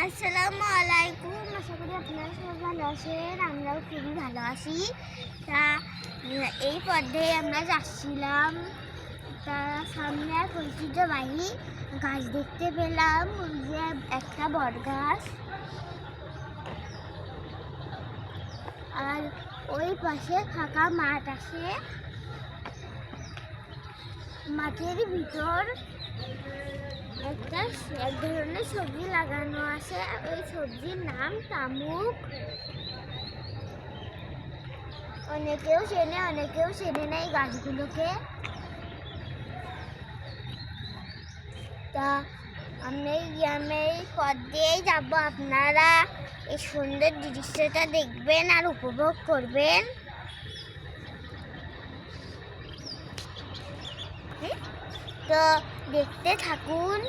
আসসালামু আলাইকুম। আশা করি আপনারা সবাই ভালো আছেন, আমরাও খুবই ভালো আছি। তা এই পথে আমরা যাচ্ছিলাম, তা সামনে এক ঐতিহ্যবাহী গাছ দেখতে পেলাম, ওই যে একটা বট গাছ। আর ওই পাশে ফাঁকা মাঠ আছে, মাঠের ভিতর এক ধরনের সবজি লাগানো আছে। ওই সবজির নাম তামুক। অনেকেও চেনে, অনেকেও চেনে না এই গাছগুলোকে। তা আমি এই পথ দিয়েই যাবো, আপনারা এই সুন্দর দৃশ্যটা দেখবেন আর উপভোগ করবেন। তো দেখতে থাকুন।